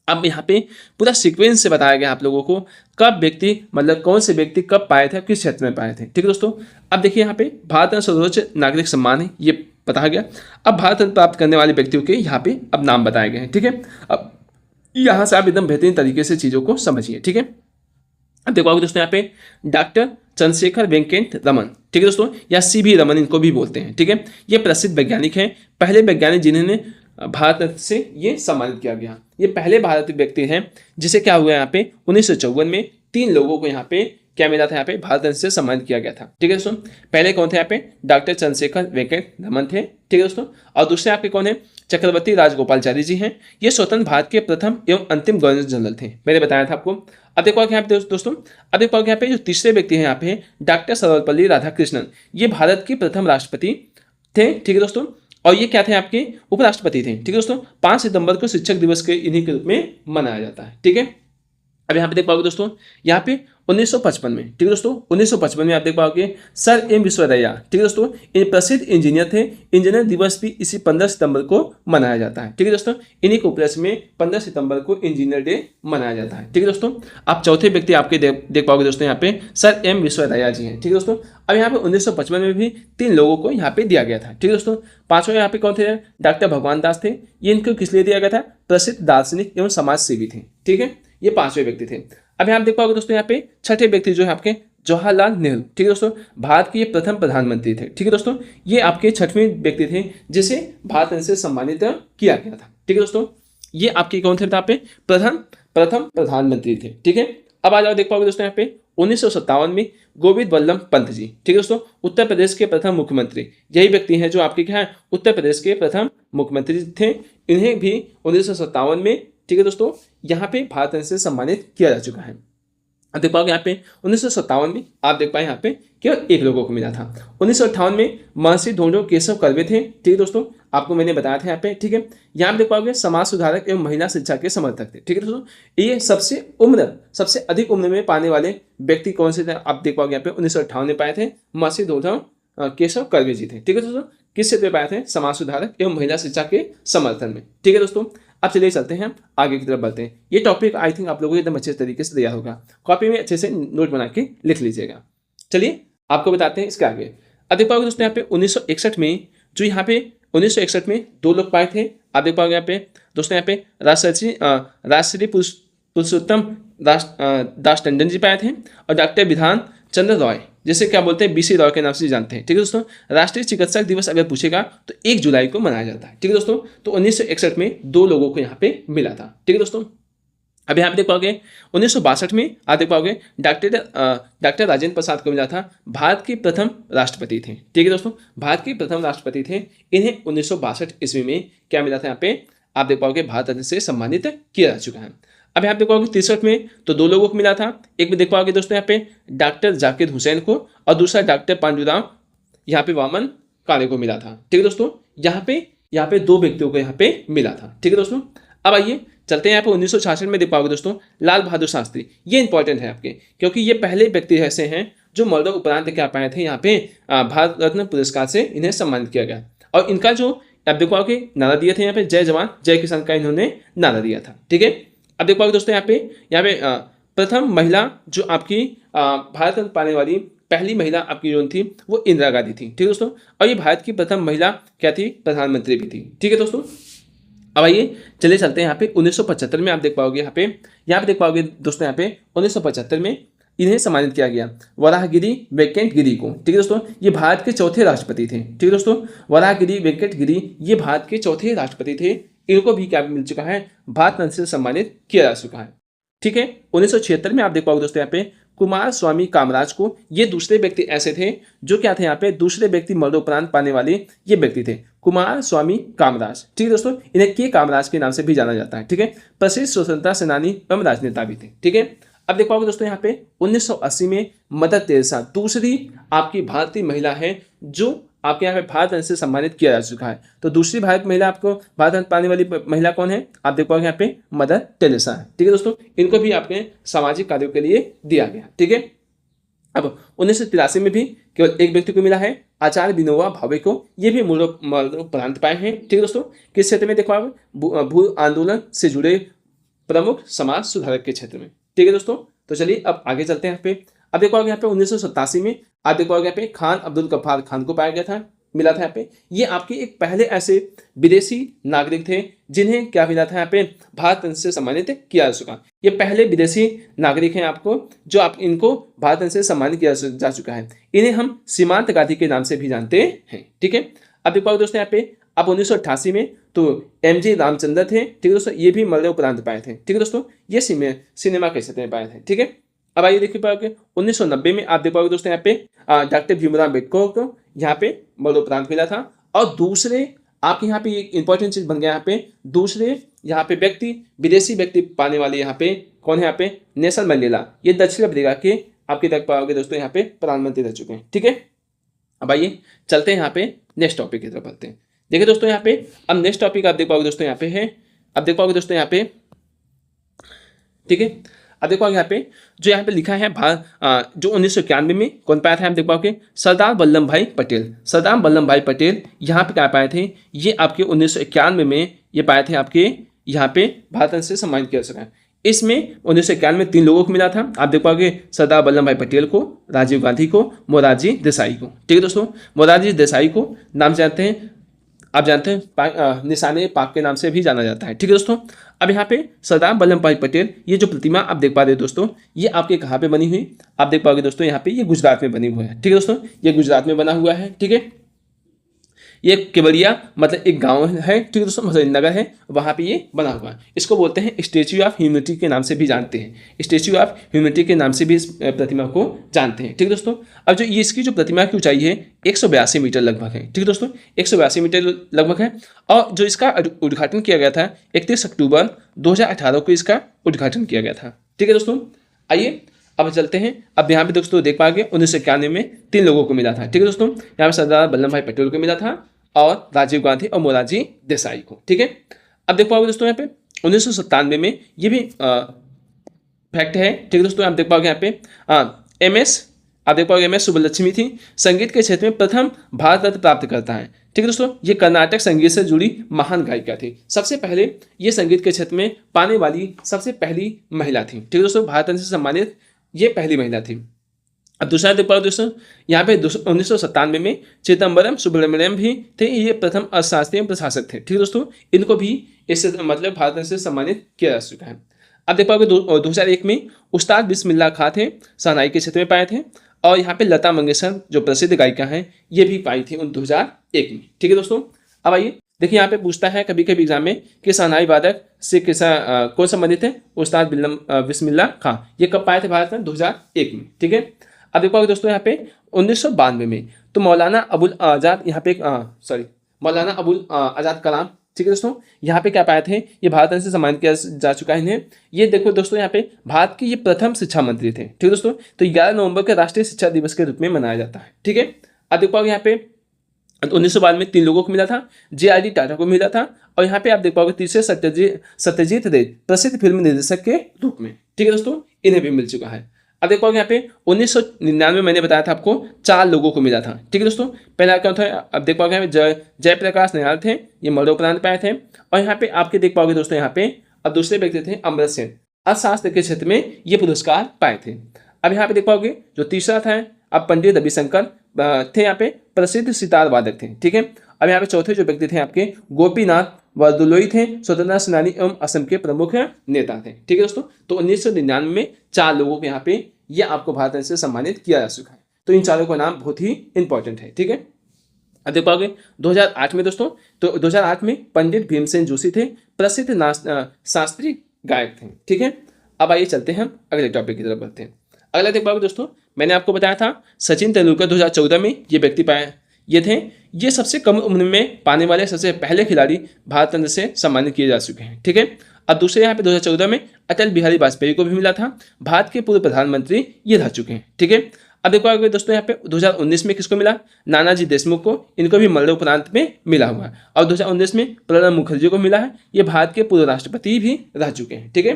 अब यहाँ पे पूरा सीक्वेंस से बताया गया आप लोगों को कब व्यक्ति, मतलब कौन से व्यक्ति कब पाए थे, किस क्षेत्र में पाए थे। ठीक है दोस्तों, अब देखिए यहाँ पे भारत रत्न सर्वोच्च नागरिक सम्मान है, ये बताया गया। अब भारत रत्न प्राप्त करने वाले व्यक्तियों के यहाँ पे अब नाम बताए गए हैं। ठीक है, अब यहाँ से आप एकदम बेहतरीन तरीके से चीज़ों को समझिए। ठीक है, अब देखोगे दोस्तों यहाँ पे डॉक्टर चंद्रशेखर वेंकट रमन, ठीक है दोस्तों, या सी.वी. रमन इनको भी बोलते हैं। ठीक है, ये प्रसिद्ध वैज्ञानिक हैं, पहले वैज्ञानिक जिन्होंने भारत रत्न से ये सम्मानित किया गया। ये पहले भारतीय व्यक्ति हैं जिसे क्या हुआ यहाँ पे 1954 में 3 लोगों को यहाँ पे क्या मिला था, यहाँ पे भारत रत्न से सम्मानित किया गया था। ठीक है दोस्तों, पहले कौन थे यहाँ पे डॉक्टर चंद्रशेखर वेंकट रमन थे। ठीक है दोस्तों, और दूसरे आपके कौन है चक्रवर्ती राजगोपालचारी जी हैं, ये स्वतंत्र भारत के प्रथम एवं अंतिम गवर्नर जनरल थे, मैंने बताया था आपको। अब देखो यहाँ पे दोस्तों, अब देखो यहाँ पे जो तीसरे व्यक्ति हैं यहाँ पे डॉक्टर सर्वपल्ली राधाकृष्णन, ये भारत के प्रथम राष्ट्रपति थे। ठीक है दोस्तों, और ये क्या थे आपके उपराष्ट्रपति थे। ठीक है दोस्तों, 5 सितंबर को शिक्षक दिवस के इन्हीं के रूप में मनाया जाता है। ठीक है, अब यहाँ पे देख पाओगे दोस्तों, यहाँ पे 1955 में, ठीक है दोस्तों, 1955 में आप देख पाओगे सर एम विश्वेश्वरैया, ठीक है दोस्तों, इन प्रसिद्ध इंजीनियर थे। इंजीनियर दिवस भी इसी 15 सितंबर को मनाया जाता है। ठीक है दोस्तों, इन्हीं के उपलक्ष्य में 15 सितंबर को इंजीनियर डे मनाया जाता है। ठीक है दोस्तों, आप चौथे व्यक्ति आपके देख पाओगे दोस्तों, यहाँ पे सर एम विश्वेश्वरैया जी हैं। ठीक है दोस्तों, अब यहाँ पे 1955 में भी 3 लोगों को यहाँ पे दिया गया था। ठीक है दोस्तों, पांचवें यहाँ पे कौन थे, डॉक्टर भगवान दास थे। ये इनको किस लिए दिया गया था, प्रसिद्ध दार्शनिक एवं समाज सेवी थे। ठीक है, ये 5वें व्यक्ति थे। अब यहाँ देख पाओगे दोस्तों, यहाँ पे छठे व्यक्ति जो है आपके जवाहरलाल नेहरू, ठीक है दोस्तों, भारत के ये प्रथम प्रधानमंत्री थे। ठीक है दोस्तों, ये आपके 6वें व्यक्ति थे जिसे भारत रत्न से सम्मानित किया गया था। ठीक है दोस्तों, ये आपके कौन थे यहाँ पे प्रथम प्रधानमंत्री थे। ठीक है, अब आ जाओ देख पाओगे दोस्तों, यहाँ पे 1957 में गोविंद वल्लभ पंत जी, ठीक है दोस्तों, उत्तर प्रदेश के प्रथम मुख्यमंत्री, यही व्यक्ति हैं जो आपके क्या है उत्तर प्रदेश के प्रथम मुख्यमंत्री थे। इन्हें भी 1957 में, ठीक है दोस्तों, यहाँ पे भारत रत्न से सम्मानित किया जा चुका है। अब देख पाओगे यहाँ पे 1957 में आप देख पाए यहाँ पे केवल 1 लोगों को मिला था। 1958 में महर्षि ढोंडो केशव कर्वे थे। ठीक है दोस्तों, आपको मैंने बताया था यहाँ पे। ठीक है, यहाँ पे देख पाओगे समाज सुधारक एवं महिला शिक्षा के समर्थक थे। ठीक है दोस्तों, ये सबसे अधिक उम्र में पाने वाले व्यक्ति कौन से थे, आप देख पाओगे यहाँ पे 1958 में पाए थे महर्षि ढोंडो केशव कर्वे जी थे। ठीक है दोस्तों, किस क्षेत्र में पाए थे, समाज सुधारक एवं महिला शिक्षा के समर्थन में। ठीक है दोस्तों, अब चलिए चलते हैं आगे की तरफ बढ़ते हैं। ये टॉपिक आई थिंक आप लोगों को एकदम अच्छे तरीके से तैयार होगा, कॉपी में अच्छे से नोट बना के लिख लीजिएगा। चलिए आपको बताते हैं इसके आगे। अब देख पाओगे दोस्तों, यहाँ पे 1961 में जो यहाँ पे 1961 में 2 लोग पाए थे। आप देख पाओगे यहाँ पे दोस्तों, यहाँ पे राष्ट्रश्री पुरुषोत्तम दास टंडन जी पाए थे, और डॉक्टर विधान चंद्र रॉय, जैसे क्या बोलते हैं बीसी रॉय के नाम से जानते हैं। ठीक है दोस्तों, राष्ट्रीय चिकित्सक दिवस अगर पूछेगा तो 1 जुलाई को मनाया जाता है। ठीक है दोस्तों, तो 1961 में 2 लोगों को यहाँ पे मिला था। ठीक है दोस्तों, अब यहाँ पे देख पाओगे 1962 में आप देख पाओगे डॉक्टर राजेंद्र प्रसाद को मिला था, भारत के प्रथम राष्ट्रपति थे। ठीक है दोस्तों, भारत के प्रथम राष्ट्रपति थे। इन्हें 1962 ईस्वी में क्या मिला था, यहाँ पे आप देख पाओगे भारत रत्न से सम्मानित किया जा चुका है। अब यहाँ पे देख पाओगे 63 में तो 2 लोगों को मिला था। एक में देख पाओगे दोस्तों यहाँ पे डॉक्टर जाकिर हुसैन को, और दूसरा डॉक्टर पांडुराव यहाँ पे वामन काले को मिला था। ठीक है दोस्तों, यहाँ पे 2 व्यक्तियों को यहाँ पे मिला था। ठीक है दोस्तों, अब आइए चलते हैं यहाँ पे 1966 में देख पाओगे दोस्तों लाल बहादुर शास्त्री। ये इंपॉर्टेंट है आपके, क्योंकि ये पहले व्यक्ति ऐसे हैं जो मरणों उपरांत क्या पाए थे, यहाँ पे भारत रत्न पुरस्कार से इन्हें सम्मानित किया गया। और इनका जो आप देख पाओगे नारा दिए थे यहाँ पे जय जवान जय किसान का इन्होंने नारा दिया था। ठीक है, अब देख पाओगे दोस्तों यहाँ पे प्रथम महिला जो आपकी भारत रत्न पाने वाली पहली महिला आपकी जो थी वो इंदिरा गांधी थी। ठीक है दोस्तों, और ये भारत की प्रथम महिला क्या थी, प्रधानमंत्री भी थी। ठीक है दोस्तों, अब आइए चले चलते हैं यहाँ पे 1975 में आप देख पाओगे यहाँ पे देख पाओगे दोस्तों, यहाँ पे 1975 में इन्हें सम्मानित किया गया, वराहगिरी वेंकट गिरी को। ठीक है दोस्तों, ये भारत के चौथे राष्ट्रपति थे। ठीक है दोस्तों, वराहगिरी वेंकट गिरी ये भारत के चौथे राष्ट्रपति थे। इनको भी क्या मिल चुका है, भारत रत्न से सम्मानित किया जा चुका है। ठीक है, 1976 में आप देख पाओगे दोस्तों यहाँ पे कुमार स्वामी कामराज को, ये दूसरे व्यक्ति ऐसे थे जो क्या थे, यहाँ पे दूसरे व्यक्ति मरणोपरांत पाने वाले ये व्यक्ति थे, कुमार स्वामी कामराज। ठीक है दोस्तों, इन्हें के कामराज के नाम से भी जाना जाता है। ठीक है, प्रसिद्ध स्वतंत्रता सेनानी एवं राजनेता भी थे। ठीक है, अब देख पाओगे दोस्तों यहाँ पे 1980 में मदर टेरेसा दूसरी आपकी भारतीय महिला है जो आपके यहाँ पे भारत रत्न से सम्मानित किया जा चुका है। तो दूसरी भारत महिला आपको भारत रत्न पाने वाली महिला कौन है, आप देख पाओगे यहाँ पे मदर टेरेसा है। ठीक है दोस्तों, इनको भी आपने सामाजिक कार्यों के लिए दिया गया। ठीक है, अब 1983 में भी केवल एक व्यक्ति को मिला है, आचार्य विनोबा भावे को, ये भी मरणोपरांत पाए हैं। ठीक है दोस्तों, किस क्षेत्र में देखो, भू आंदोलन से जुड़े प्रमुख समाज सुधारक के क्षेत्र में। ठीक है दोस्तों, तो चलिए अब आगे चलते हैं यहाँ पे। अब देखो यहाँ पे 1987 में आप देखो यहाँ पे खान अब्दुल गफ्फार खान को पाया गया था, मिला था यहाँ पे। ये आपके एक पहले ऐसे विदेशी नागरिक थे जिन्हें क्या मिला था यहाँ पे, भारत रत्न से सम्मानित किया जा चुका। ये पहले विदेशी नागरिक हैं आपको जो आप इनको भारत रत्न से सम्मानित किया जा चुका है। इन्हें हम सीमांत गांधी के नाम से भी जानते हैं। ठीक है, अब देखो दोस्तों यहाँ पे अब 1988 में तो एम.जी. रामचंद्र थे। ठीक है दोस्तों, ये भी मरणोपरांत पाए थे। ठीक है दोस्तों, ये सिनेमा के क्षेत्र में पाए थे। ठीक है, अब आइए देखिए पाओगे 1990 में आप देख पाओगे दोस्तों यहाँ पे डॉक्टर भीमराव अम्बेडकर को यहाँ पे मरणोपरांत मिला था। और दूसरे आपके यहाँ पे एक इंपॉर्टेंट चीज बन गया, यहाँ पे दूसरे यहाँ पे व्यक्ति विदेशी व्यक्ति पाने वाले यहाँ पे कौन है, यहाँ पे नेल्सन मंडेला, ये दक्षिण अफ्रीका के आपके देख पाओगे दोस्तों यहाँ पे प्रधानमंत्री रह चुके हैं। ठीक है, अब आइए चलते हैं यहाँ पे नेक्स्ट टॉपिक की तरफ बढ़ते हैं। देखिए दोस्तों यहाँ पे अब नेक्स्ट टॉपिक आप देख पाओगे दोस्तों यहाँ पे है, अब देख पाओगे दोस्तों यहाँ पे। ठीक है, अब देखो यहाँ पे जो यहाँ पे लिखा है जो 1991 में कौन पाया था, आप देख पाओगे सरदार वल्लभ भाई पटेल। सरदार वल्लभ भाई पटेल यहाँ पे क्या पाए थे, ये आपके 1991 में ये पाए थे आपके यहाँ पे भारत रत्न से सम्मानित किया सका। इसमें 1991 में 3 लोगों को मिला था, आप देख पाओगे सरदार वल्लभ भाई पटेल को, राजीव गांधी को, मोरारजी देसाई को। ठीक है दोस्तों, मोरारजी देसाई को नाम जानते हैं, आप जानते हैं निशाने पाक के नाम से भी जाना जाता है। ठीक है दोस्तों, अब यहाँ पे सरदार वल्लभ भाई पटेल ये जो प्रतिमा आप देख पा रहे हो दोस्तों, ये आपके कहाँ पे बनी हुई, आप देख पाओगे दोस्तों यहाँ पे ये गुजरात में बनी हुई है। ठीक है दोस्तों, ये गुजरात में बना हुआ है। ठीक है, ये केवड़िया मतलब एक गांव है। ठीक है दोस्तों, मतलब नगर है, वहाँ पे ये बना हुआ है। इसको बोलते हैं स्टैच्यू ऑफ यूनिटी के नाम से भी जानते हैं, स्टैच्यू ऑफ यूनिटी के नाम से भी इस प्रतिमा को जानते हैं। ठीक है दोस्तों, अब जो ये इसकी जो प्रतिमा की ऊंचाई है 182 मीटर लगभग है। ठीक है दोस्तों, 182 मीटर लगभग है। और जो इसका उद्घाटन किया गया था 31 अक्टूबर 2018 को इसका उद्घाटन किया गया था। ठीक है दोस्तों, आइए अब चलते हैं। अब यहाँ पे दोस्तों देख पाओगे 1991 में 3 लोगों को मिला था। ठीक है दोस्तों, यहाँ पे सरदार वल्लभ भाई पटेल को मिला था और राजीव गांधी और मोरारजी देसाई को। ठीक है, अब देख पाओगे दोस्तों यहाँ पे 1997 में ये भी फैक्ट है। ठीक है दोस्तों, आप देख पाओगे यहाँ पे आप देख पाओगे एम.एस. सुब्बलक्ष्मी थी, संगीत के क्षेत्र में प्रथम भारत रत्न प्राप्त करता है। ठीक है दोस्तों, ये कर्नाटक संगीत से जुड़ी महान गायिका थी, सबसे पहले ये संगीत के क्षेत्र में पाने वाली सबसे पहली महिला थी। ठीक है दोस्तों, भारत रत्न से सम्मानित ये पहली महिला थी। अब दूसरा देख पाओ दोस्तों यहाँ पे 1997 में चिदम्बरम सुब्रमण्यम भी थे, ये प्रथम अर्थशास्त्री प्रशासक थे। ठीक है दोस्तों, इनको भी इससे मतलब भारत रत्न से सम्मानित किया जा चुका है। अब देख पाओगे 2001 में उस्ताद बिस्मिल्लाह खां थे, शहनाई के क्षेत्र में पाए थे। और यहाँ पे लता मंगेशकर जो प्रसिद्ध गायिका हैं ये भी पाई थी 2001 में। ठीक है दोस्तों, अब आइए देखिए यहाँ पे पूछता है कभी कभी एग्जाम में कि शहनाई वादक से कौन संबंधित है, उस्ताद बिस्मिल्लाह खां। ये कब पाए थे भारत में, 2001 में। ठीक है, अब देखो दोस्तों यहाँ पे 1992 में तो मौलाना अबुल आज़ाद यहाँ पे मौलाना अबुल आज़ाद कलाम। ठीक है दोस्तों, यहाँ पे क्या पाए थे, ये भारत रत्न से सम्मानित किया जा चुका है इन्हें। ये देखो दोस्तों यहाँ पे भारत के ये प्रथम शिक्षा मंत्री थे। ठीक है दोस्तों, तो 11 नवंबर के राष्ट्रीय शिक्षा दिवस के रूप में मनाया जाता है। ठीक है, अब देख पाओगे यहाँ पे 1992 में 3 लोगों को मिला था, जे.आर.डी. टाटा को मिला था। और यहाँ पे आप देख पाओगे तीसरे सत्यजीत रे प्रसिद्ध फिल्म निर्देशक के रूप में। ठीक है दोस्तों, इन्हें भी मिल चुका है। अब देख पाओगे यहाँ पे 1999 मैंने बताया था आपको 4 लोगों को मिला था। ठीक है दोस्तों, पहला क्या था, अब देख पाओगे यहाँ पे जयप्रकाश निहाल थे, ये मरणोपरांत पाए थे। और यहाँ पे आपके देख पाओगे दोस्तों यहाँ पे अब दूसरे व्यक्ति थे अमृत सेन। अर्थशास्त्र के क्षेत्र में ये पुरस्कार पाए थे। अब यहाँ पे देख पाओगे जो तीसरा था अब पंडित रविशंकर थे यहाँ पे प्रसिद्ध सितार वादक थे, ठीक है। अब यहाँ पे चौथे जो व्यक्ति थे आपके गोपीनाथ बरदलोई थे, स्वतंत्रता सेनानी एवं असम के प्रमुख नेता थे, ठीक है दोस्तों। तो 1999 में 4 लोगों को यहाँ पे ये आपको भारत रत्न से सम्मानित किया जा चुका है। तो इन चारों का नाम बहुत ही इंपॉर्टेंट है, ठीक है। अब देख पाओगे 2008 में दोस्तों, तो 2008 में पंडित भीमसेन जोशी थे, प्रसिद्ध शास्त्रीय गायक थे, ठीक है। अब आइए चलते हैं हम अगले टॉपिक की तरफ बढ़ते हैं। अगला देख पाओगे दोस्तों, मैंने आपको बताया था सचिन तेंदुलकर 2014 में ये व्यक्ति पाए ये थे, ये सबसे कम उम्र में पाने वाले सबसे पहले खिलाड़ी भारत रत्न से सम्मानित किए जा चुके हैं, ठीक है। अब दूसरे यहाँ पे 2014 में अटल बिहारी वाजपेयी को भी मिला था, भारत के पूर्व प्रधानमंत्री ये रह चुके हैं, ठीक है। अब देखो आगे दोस्तों, यहाँ पे 2019 में किसको मिला, नानाजी देशमुख को, इनको भी मरणोपरांत में मिला हुआ है। और 2019 में प्रणब मुखर्जी को मिला है, ये भारत के पूर्व राष्ट्रपति भी रह चुके हैं, ठीक है।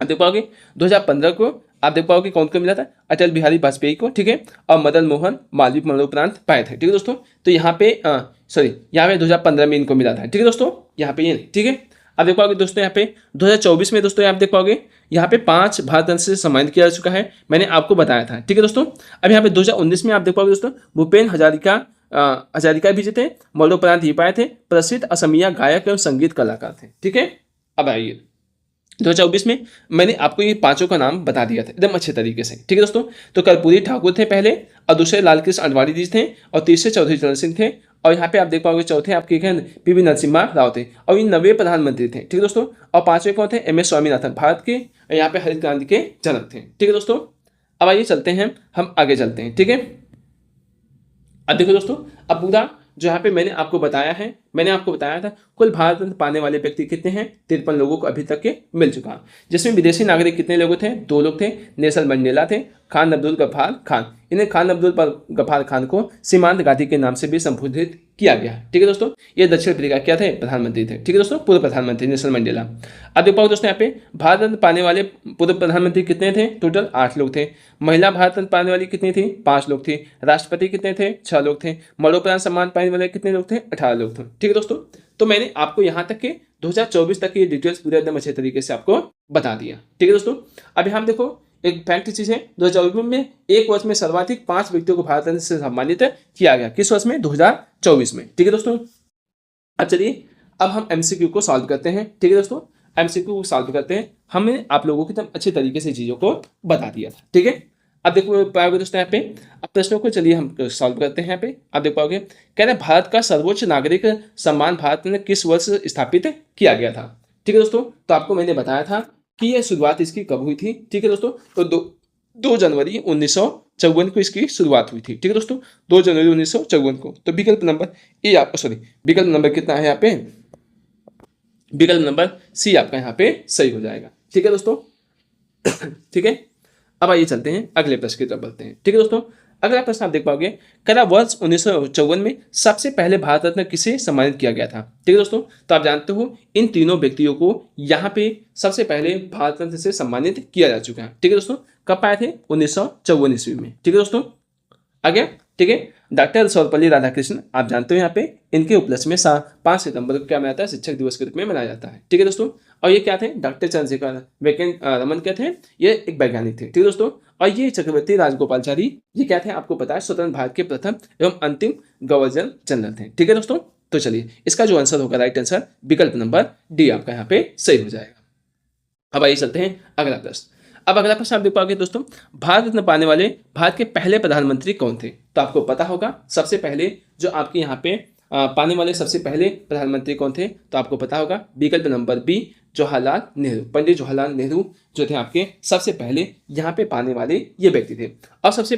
अब देख पाओगे 2015 को आप देख पाओगे कौन को मिला था, अटल बिहारी वाजपेयी को, ठीक है। और मदन मोहन मालवीय मरणोपरांत पाए थे, ठीक है दोस्तों। तो यहाँ पे यहाँ पे 2015 में इनको मिला था, ठीक है दोस्तों, यहाँ पे ये नहीं, ठीक है। अब देख पाओगे दोस्तों, यहाँ पे 2024 में दोस्तों आप देख पाओगे यहाँ पे 5 भारत रत्न से सम्मानित किया जा चुका है, मैंने आपको बताया था, ठीक है दोस्तों। अब यहाँ पे 2019 में आप देख पाओगे दोस्तों, भूपेन हजारिका भी जीते, मरणोपरांत ये पाए थे, प्रसिद्ध असमिया गायक एवं संगीत कलाकार थे, ठीक है। अब आइए 2024 में मैंने आपको ये 5 का नाम बता दिया था एकदम अच्छे तरीके से, ठीक है दोस्तों। तो कर्पूरी ठाकुर थे पहले, और दूसरे लालकृष्ण आडवाणी जी थे, और तीसरे चौधरी चरण सिंह थे, और यहाँ पे आप देख पाओगे चौथे आपके पीवी नरसिम्हा राव थे, और ये 90 प्रधानमंत्री थे, ठीक है दोस्तों। और 5वें कौन थे, MS स्वामीनाथन, भारत के यहाँ पे हरित क्रांति के जनक थे, ठीक है दोस्तों। अब आइए चलते हैं हम आगे चलते हैं, ठीक है। अब देखो दोस्तों, अब पूरा जो यहाँ पे मैंने आपको बताया था कुल भारत रत्न पाने वाले व्यक्ति कितने हैं, 53 लोगों को अभी तक के मिल चुका, जिसमें विदेशी नागरिक कितने लोग थे, 2 लोग थे, नेल्सन मंडेला थे, खान अब्दुल गफ्फार खान, इन्हें खान अब्दुल गफ्फार खान को सीमांत गांधी के नाम से भी संबोधित किया गया, ठीक है दोस्तों। ये दक्षिण अफ्रीका क्या थे, प्रधानमंत्री थे, ठीक है दोस्तों, पूर्व प्रधानमंत्री नेल्सन मंडेला। अब देख पाओ दोस्तों, यहाँ पे भारत रत्न पाने वाले पूर्व प्रधानमंत्री कितने थे, टोटल 8 लोग थे। महिला भारत रत्न पाने वाली कितनी थी, 5 लोग थे। राष्ट्रपति कितने थे, 6 लोग थे। मरणोपरांत सम्मान पाने वाले कितने लोग थे, 18 लोग थे, ठीक है दोस्तों। तो मैंने आपको यहाँ तक के 2024 तक की डिटेल्स पूरे एकदम अच्छे तरीके से आपको बता दिया, ठीक है दोस्तों। अब यहाँ देखो एक फैक्ट चीज है, 2024 में एक वर्ष में सर्वाधिक 5 व्यक्तियों को भारत रत्न से सम्मानित किया गया, किस वर्ष में, 2024 में, ठीक है दोस्तों। अब चलिए अब हम MCQ को सॉल्व करते हैं, ठीक है दोस्तों। MCQ को सॉल्व करते हैं, हमने आप लोगों को एकदम अच्छे तरीके से चीजों को बता दिया था, ठीक है। अब देखो पाओगे दोस्तों यहाँ पे, अब प्रश्नों को चलिए हम सॉल्व करते हैं। यहाँ पे आप देख पाओगे, कह रहे भारत का सर्वोच्च नागरिक सम्मान भारत में किस वर्ष स्थापित किया गया था, ठीक है दोस्तों। तो आपको मैंने बताया था कि यह शुरुआत इसकी कब हुई थी, ठीक है दोस्तों। तो 2 जनवरी 1954 को इसकी शुरुआत हुई थी, ठीक है दोस्तों, 2 जनवरी 1954 को। तो विकल्प नंबर ए आपका विकल्प नंबर कितना है यहाँ पे, विकल्प नंबर सी आपका यहाँ पे सही हो जाएगा, ठीक है दोस्तों, ठीक है। अब आइए चलते हैं अगले प्रश्न की तरफ बढ़ते हैं, ठीक है दोस्तों। अगला प्रश्न आप देख पाओगे, कह वर्ष 1954 में सबसे पहले भारत रत्न किसे सम्मानित किया गया था, ठीक है दोस्तों। तो आप जानते हो इन तीनों व्यक्तियों को यहाँ पे सबसे पहले भारत रत्न से सम्मानित किया जा चुका है, ठीक है दोस्तों। कब पाए थे, 1954 ईस्वी में, ठीक है दोस्तों। आगे, ठीक है, डॉक्टर सर्वपल्ली राधाकृष्णन, आप जानते हो यहाँ पे इनके उपलक्ष्य में 5 सितंबर को क्या मनाया जाता है, शिक्षक दिवस के रूप में मनाया जाता है, ठीक है दोस्तों। और ये क्या थे, डॉक्टर चंद्रशेखर रमन क्या थे, ये एक वैज्ञानिक थे, ठीक है दोस्तों। और ये चक्रवर्ती राजगोपालचारी ये क्या थे, आपको पता है स्वतंत्र भारत के प्रथम एवं अंतिम गवर्नर जनरल थे, ठीक है दोस्तों। तो चलिए इसका जो आंसर होगा, राइट आंसर विकल्प नंबर डी आपका यहाँ पे सही हो जाएगा। अब आइए चलते हैं अगला प्रश्न। अब अगला प्रश्न आप देख पाओगे दोस्तों, भारत रत्न पाने वाले भारत के पहले प्रधानमंत्री कौन थे। तो आपको पता होगा सबसे पहले जो आपके यहाँ पे पाने वाले सबसे पहले प्रधानमंत्री कौन थे, तो आपको पता होगा विकल्प नंबर बी जवाहरलाल नेहरू, पंडित जवाहरलाल नेहरू जो थे आपके सबसे पहले यहाँ पे पाने वाले ये व्यक्ति थे। और सबसे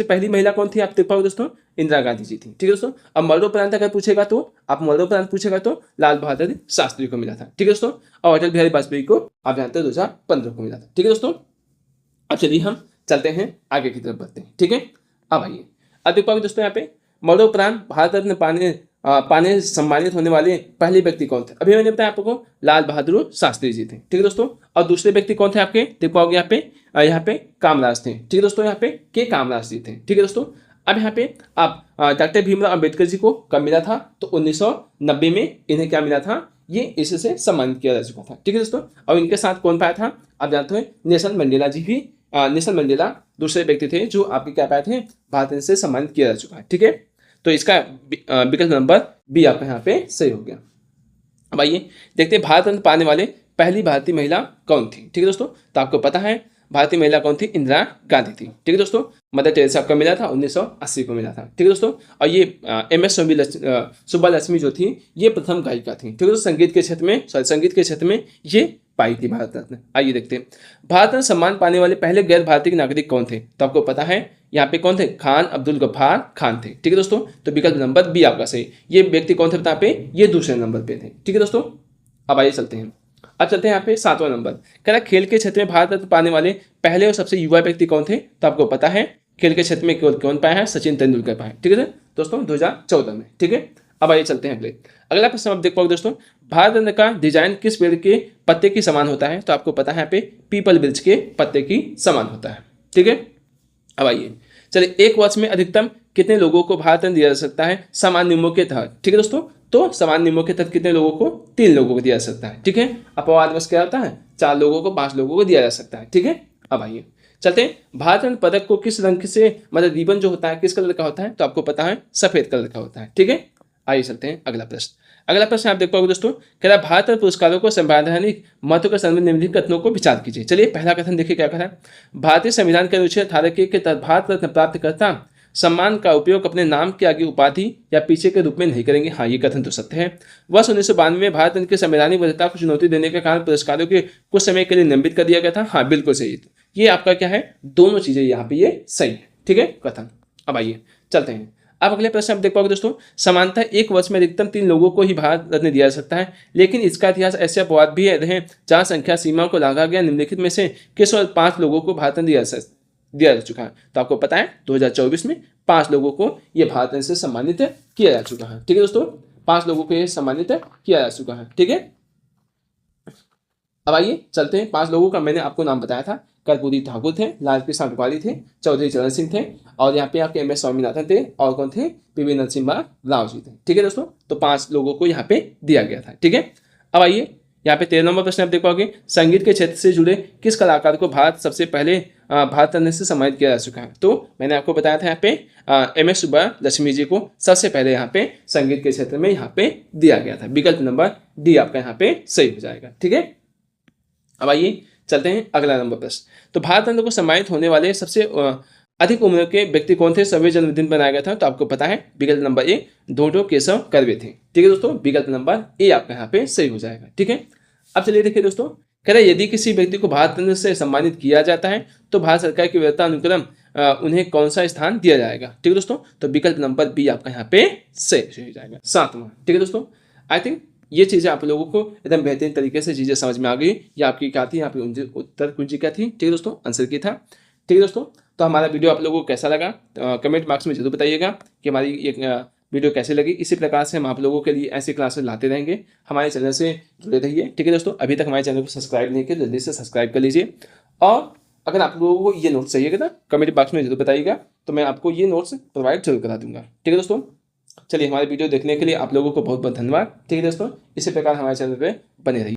पहली महिला कौन थी, आप देख पाओगे दोस्तों, इंदिरा गांधी जी थी, ठीक है दोस्तों। अब मरणोपरांत अगर पूछेगा तो लाल बहादुर शास्त्री को मिला था, ठीक है दोस्तों। और अटल बिहारी वाजपेयी को आप जानते हैं 2015 को मिला था, ठीक है दोस्तों। अब चलिए हम चलते हैं आगे की तरफ बढ़ते हैं, ठीक है। अब आइए, अब देख पाओगे दोस्तों यहाँ पे मरणोपरांत भारत रत्न पाने सम्मानित होने वाले पहले व्यक्ति कौन थे। अभी मैंने बताया आपको लाल बहादुर शास्त्री जी थे, ठीक है दोस्तों। और दूसरे व्यक्ति कौन थे आपके, देख पाओगे यहाँ पे कामराज थे, ठीक है दोस्तों, यहाँ पे के कामराज जी थे, ठीक है दोस्तों। अब यहाँ पे आप डॉक्टर भीमराव अंबेडकर जी को कब मिला था, तो 1990 में इन्हें क्या मिला था, ये इससे सम्मानित किया जा चुका था। ठीक है दोस्तों, और इनके साथ कौन पाया था, आप जानते हो नेल्सन मंडेला जी भी, नेल्सन मंडेला दूसरे व्यक्ति थे जो आपके क्या पाए थे, भारत रत्न से सम्मानित किया जा चुका है। ठीक है, तो इसका विकल्प नंबर बी आपका यहाँ पे सही हो गया। अब आइए देखते हैं भारत रत्न पाने वाले पहली भारतीय महिला कौन थी। ठीक है दोस्तों, तो आपको पता है भारतीय महिला कौन थी, इंदिरा गांधी थी। ठीक है दोस्तों, मदर टेरेसा आपका मिला था 1980 को मिला था। ठीक है दोस्तों, और ये MS सुब्बालक्ष्मी जो थी ये प्रथम गायिका थी। ठीक है दोस्तों, संगीत के क्षेत्र में ये पाई थी भारत रत्न। आइए देखते हैं भारत रत्न सम्मान पाने वाले पहले गैर भारतीय नागरिक कौन थे, तो आपको पता है यहाँ पे कौन थे, खान अब्दुल गफ्फार खान थे। ठीक है दोस्तों, तो विकल्प नंबर बी आपका सही। ये व्यक्ति कौन थे यहाँ पे, ये दूसरे नंबर पे थे। ठीक है दोस्तों, अब आइए चलते हैं, अब चलते हैं यहाँ पे 7वां नंबर। कह रहा खेल के क्षेत्र में भारत रत्न पाने वाले पहले और सबसे युवा व्यक्ति कौन थे, तो आपको पता है खेल के क्षेत्र में कौन पाया है, सचिन तेंदुलकर पाए। ठीक है दोस्तों, 2014 में। ठीक है, अब आइए चलते हैं अगला प्रश्न आप देख पाओगे दोस्तों, भारत रत्न का डिजाइन किस पेड़ के पत्ते की समान होता है, तो आपको पता है यहाँ पे पीपल वृक्ष के पत्ते की समान होता है। ठीक है, अब आइए चलिए, एक वर्ष में अधिकतम कितने लोगों को भारत रत्न दिया जा सकता है समान नियमों के तहत। ठीक है दोस्तों, तो समान नियमों के तहत कितने लोगों को, 3 लोगों को दिया जा सकता है। ठीक है, अपवादवश क्या होता है, 4 लोगों को, 5 लोगों को दिया जा सकता है। ठीक है, अब आइए चलते हैं, भारत रत्न पदक को किस रंग से, मतलब रिबन जो होता है किस कलर का होता है, तो आपको पता है सफेद कलर का होता है। ठीक है, आइए चलते हैं अगला प्रश्न आप देख पाओगे दोस्तों, कह रहा भारत रत्न पुरस्कारों को संवैधानिक महत्व के संबंध में निम्नलिखित कथनों को विचार कीजिए। चलिए पहला कथन देखिए क्या कह रहा है, भारतीय संविधान के अनुच्छेद 18 के तहत भारत रत्न प्राप्त करता सम्मान का उपयोग अपने नाम के आगे उपाधि या पीछे के रूप में नहीं करेंगे। हाँ, ये कथन तो सत्य है। वर्ष 1992 में भारत रत्न की संवैधानिक वैधता को चुनौती देने के कारण पुरस्कारों के कुछ समय के लिए निलंबित कर दिया गया था। हाँ, बिल्कुल सही, ये आपका क्या है, दोनों चीजें यहाँ पे ये सही है। ठीक है कथन, अब आइए चलते हैं, अब अगले प्रश्न आप देख पाओगे दोस्तों, समानतः एक वर्ष में अधिकतम 3 लोगों को ही भारत रत्न दिया जा सकता है, लेकिन इसका इतिहास ऐसे अपवाद भी रहे जहां संख्या सीमा को लांघा गया। निम्नलिखित में से किस और 5 लोगों को भारत रत्न दिया जा चुका है, तो आपको पता है 2024 में 5 लोगों को ये भारत रत्न से सम्मानित किया जा चुका है। ठीक है दोस्तों, 5 लोगों को ये सम्मानित किया जा चुका है। ठीक है, अब आइए चलते हैं, 5 लोगों का मैंने आपको नाम बताया था, कर्पूरी ठाकुर थे, लालकृष्ण आडवाणी थे, चौधरी चरण सिंह थे, और यहाँ पे आपके MS स्वामीनाथन थे, और कौन थे, PV नरसिम्हा राव जी थे। ठीक है दोस्तों, तो 5 लोगों को यहाँ पे दिया गया था। ठीक है, अब आइए यहाँ पे 13 नंबर प्रश्न आप देख पाओगे, संगीत के क्षेत्र से जुड़े किस कलाकार को भारत सबसे पहले भारत रत्न से सम्मानित किया जा चुका है, तो मैंने आपको बताया था यहाँ पे MS सुब्बालक्ष्मी जी को सबसे पहले यहाँ पे संगीत के क्षेत्र में यहाँ पे दिया गया था। विकल्प नंबर डी आपका यहाँ पे सही हो जाएगा। ठीक है, अब आइए चलते हैं अगला नंबर प्रश्न, तो भारत रत्न को सम्मानित होने वाले सबसे अधिक उम्र के व्यक्ति कौन थे, सभी जन्मदिन बनाया गया था, तो आपको पता है विकल्प नंबर ए ढोंढो केशव कर्वे थे। ठीक है दोस्तों, विकल्प नंबर ए आपका यहाँ पे सही हो जाएगा। ठीक है, अब चलिए देखिए दोस्तों, कह रहे यदि किसी व्यक्ति को भारत रत्न से सम्मानित किया जाता है तो भारत सरकार की वरीयता अनुक्रम उन्हें कौन सा स्थान दिया जाएगा। ठीक है दोस्तों, तो विकल्प नंबर बी आपका यहाँ पे सही हो जाएगा, 7वां। ठीक है दोस्तों, आई थिंक ये चीज़ें आप लोगों को एकदम बेहतरीन तरीके से चीज़ें समझ में आ गई। ये आपकी क्या थी, यहाँ पे उत्तर कुंजी क्या थी। ठीक है दोस्तों, आंसर की था। ठीक है दोस्तों, तो हमारा वीडियो आप लोगों को कैसा लगा कमेंट बॉक्स में जरूर बताइएगा कि हमारी ये वीडियो कैसे लगी। इसी प्रकार से हम आप लोगों के लिए ऐसी क्लासेस लाते रहेंगे। हमारे चैनल से जुड़े रहिए। ठीक है दोस्तों, अभी तक हमारे चैनल को सब्सक्राइब नहीं किया, जल्दी से सब्सक्राइब कर लीजिए। और अगर आप लोगों को ये नोट्स चाहिएगा ना, कमेंट बॉक्स में जरूर बताइएगा, तो मैं आपको ये नोट्स प्रोवाइड जरूर करा दूंगा। ठीक है दोस्तों, चलिए हमारे वीडियो देखने के लिए आप लोगों को बहुत बहुत धन्यवाद। ठीक है दोस्तों, इसी प्रकार हमारे चैनल पे बने रहिए।